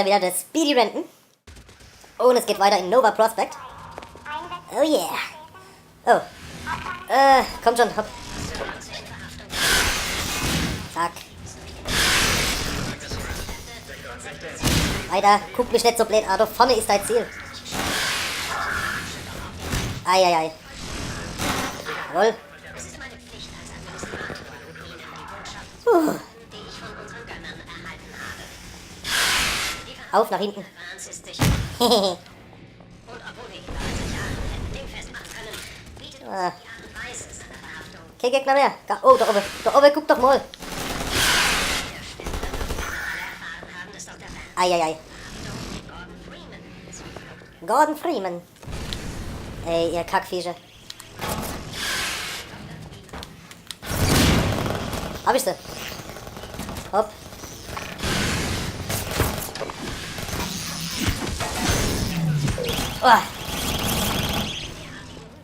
er wieder das Speedy Renten. Und es geht weiter in Nova Prospect. Oh yeah. Oh. Komm schon, hopp. Zack. Weiter, guck mich nicht so blöd an, da vorne ist dein Ziel. Eieiei. Jawohl. Auf, nach hinten. Ah. Kein Gegner mehr. Oh, da oben. Da oben, guck doch mal. Eieiei. Gordon Freeman. Ey, ihr Kackviecher. Hab ich sie. Hopp. Oh.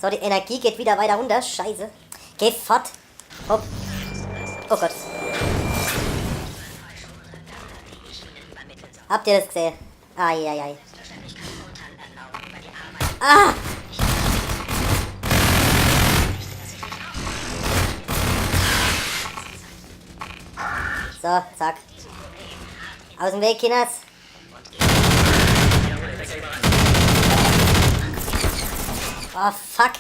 So, die Energie geht wieder weiter runter. Scheiße. Geh fort. Hopp. Oh Gott. Habt ihr das gesehen? Eieiei. Ah! So, zack. Aus dem Weg, Kinders. Oh, fuck.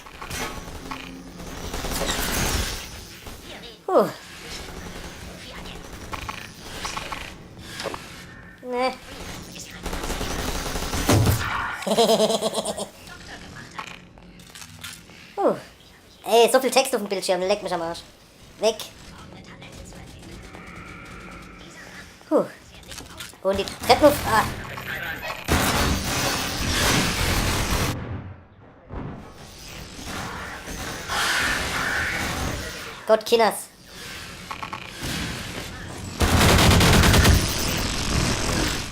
Nee. Ey, so viel Text auf dem Bildschirm, leck mich am Arsch. Weg. Und die Treppen auf... Ah. Gott, Kinders.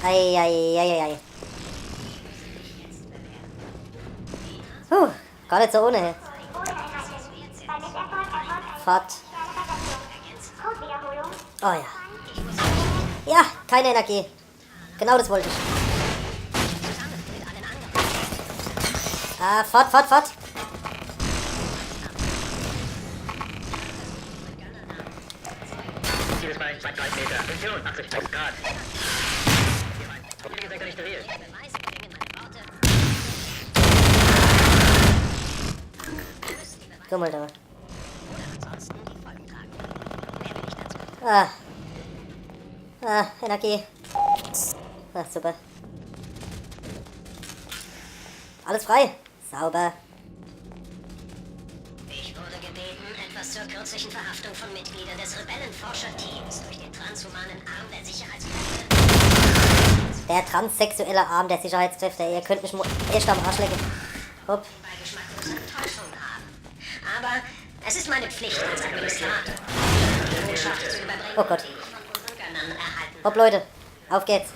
Eieieiei. Gar nicht so ohne. Fahrt. Oh ja. Ja, keine Energie. Genau das wollte ich. Ah, fort. Dieses Mal 2 Meter. Position 80 Grad. Sektor nicht berührt. Guck mal da. Energie. Ah, super. Alles frei. Sauber. Ich wurde gebeten, etwas zur kürzlichen Verhaftung von Mitgliedern des Rebellenforscherteams durch den transhumanen Arm der Sicherheitskräfte. Der transsexuelle Arm der Sicherheitskräfte. Ihr könnt mich erst am Arsch lecken. Hopp. Beigeschmack großer Enttäuschung haben. Aber es ist meine Pflicht als Administrator, die Botschaft zu überbringen, Oh Gott. die ich von unseren Gönnern erhalten habe. Hopp, Leute. Auf geht's.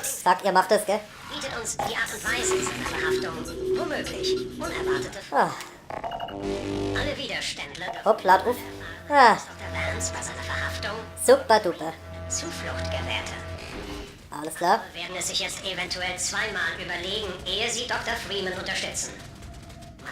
Sagt, ihr macht das, gell? Bietet uns die Art und Weise seiner Verhaftung womöglich unerwartete. Alle Widerständler dürfen Hopp, lad auf. Dr. Vance bei seiner Verhaftung Super duper. Zuflucht gewährte. Alles klar. Werden es sich jetzt eventuell zweimal überlegen, ehe sie Dr. Freeman unterstützen.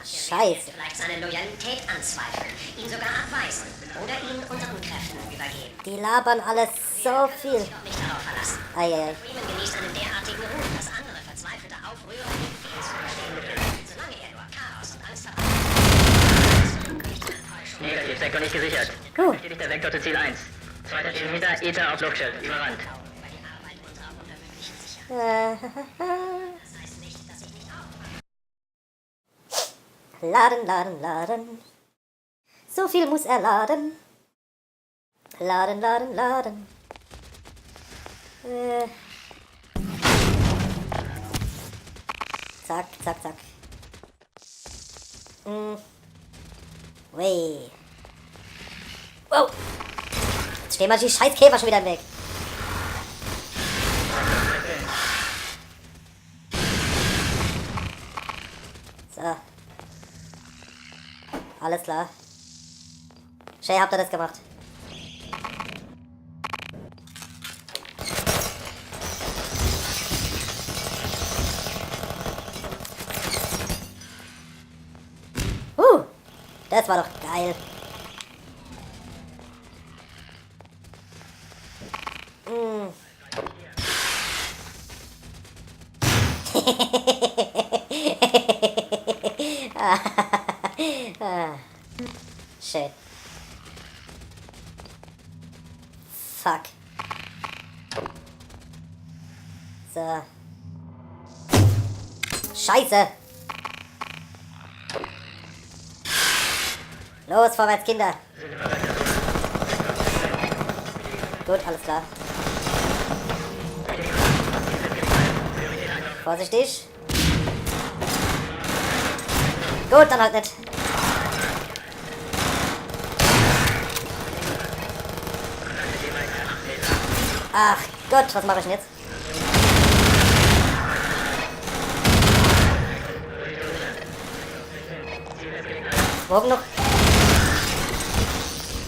Scheiße. Vielleicht seine Loyalität anzweifeln, ihn sogar abweisen oder ihn unseren Kräften übergeben. Die labern alles so viel. Doch nicht darauf verlassen. Eieiei. Freeman genießt einen derartigen Ruf, dass andere verzweifelte Aufrührer ihm viel zugestehen würden, solange er nur Chaos und Angst verbreitet. Negativ, Sektor nicht gesichert. Bestätigt der Sektor zu Ziel 1. 2. Kilometer, Ether auf Luftschild. Überrannt. Laden. So viel muss er laden. Laden. Zack. Wey. Wow. Jetzt stehen wir die scheiß Käfer schon wieder im Weg. So. Alles klar. Shay, habt ihr das gemacht? Das war doch geil. Schön. Fuck. So. Scheiße. Los, vorwärts, Kinder. Gut, alles klar. Vorsichtig. Gut, dann halt nicht. Ach Gott, was mache ich denn jetzt? Morgen noch.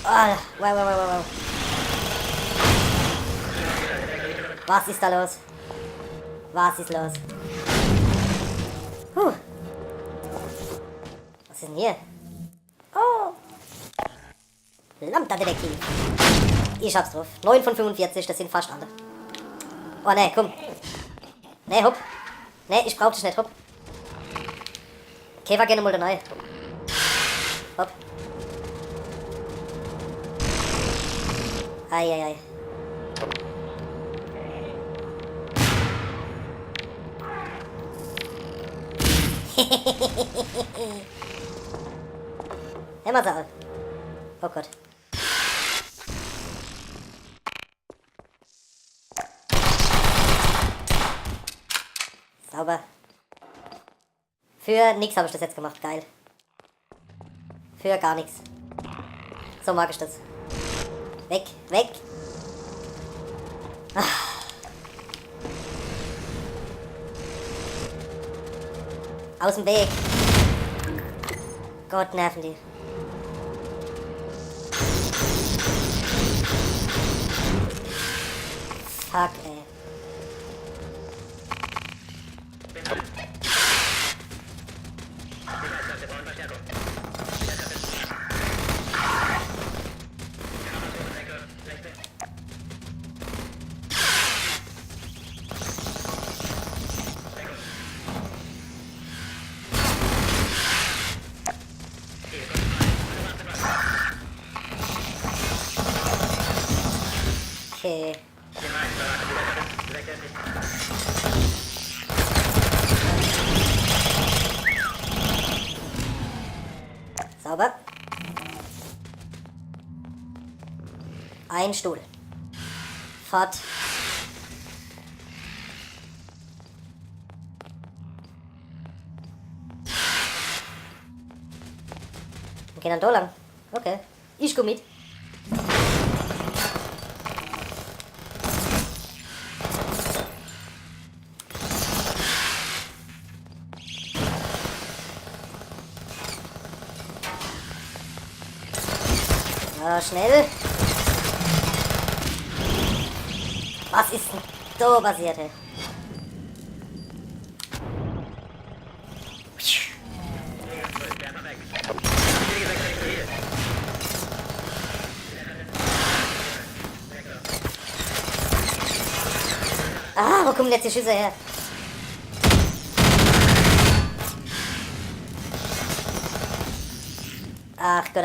Ah, wow. Was ist da los? Was ist los? Was ist denn hier? Oh! Lambda-Detektiv. Ich hab's drauf. 9 von 45, das sind fast alle. Oh ne, komm. Ne, hopp. Ne, ich brauch dich nicht, hopp. Käfer gerne mal da rein. Hopp. Ei. Hämmersaal. Oh Gott. Sauber. Für nix habe ich das jetzt gemacht. Geil. Für gar nichts. So mag ich das. Weg. Aus dem Weg. Gott, nerven die. Fuck, ey. Okay. Sauber. Ein Stuhl. Fahrt. Wir gehen dann da lang. Okay. Ich komm mit. So, schnell. Was ist denn da passiert, ey? Ah, wo kommen jetzt die Schüsse her? Ach Gott.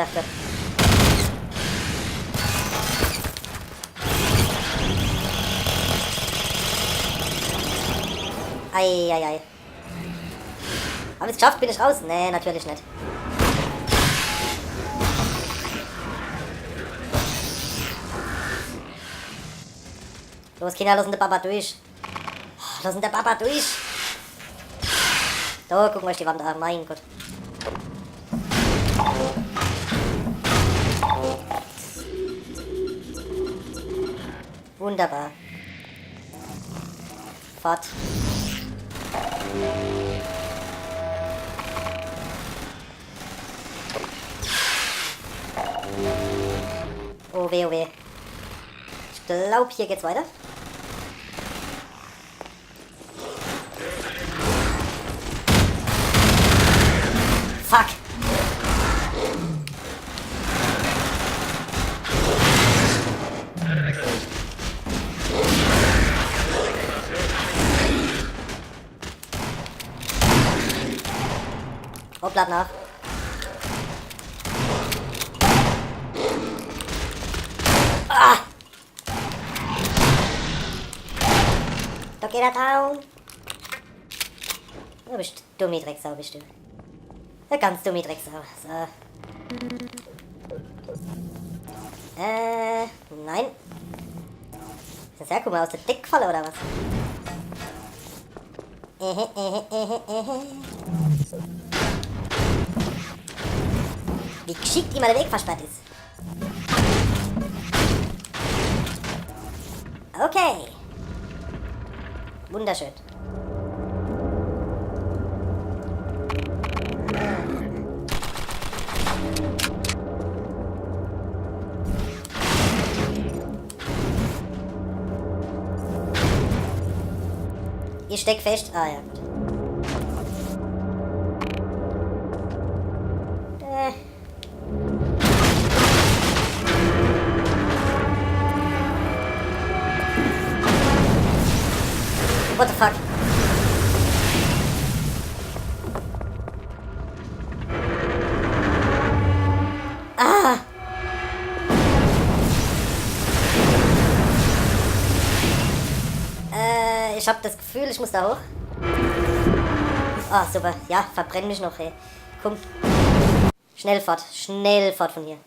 Ei. Hab ich's geschafft? Bin ich raus? Nee, natürlich nicht. Los, Kinder, lassen den Papa durch. Lassen den Papa durch. Da, gucken wir euch die Wand an. Mein Gott. Wunderbar. Fahrt. Oh weh. Ich glaube, hier geht's weiter. Fuck. Und lad nach. Ah! Da geht er down. Du bist dumme Drecksau, bist du. Eine ganz dumme Drecksau. So. Nein. Ist das ja, guck mal, aus der Decke gefallen oder was? Wie geschickt ihm der Weg versperrt ist. Okay. Wunderschön. Ihr steckt fest. Ah ja, gut. What the fuck? Ah! Ich hab das Gefühl, ich muss da hoch. Ah, super. Ja, verbrenn mich noch, ey. Komm. Schnell fort von hier.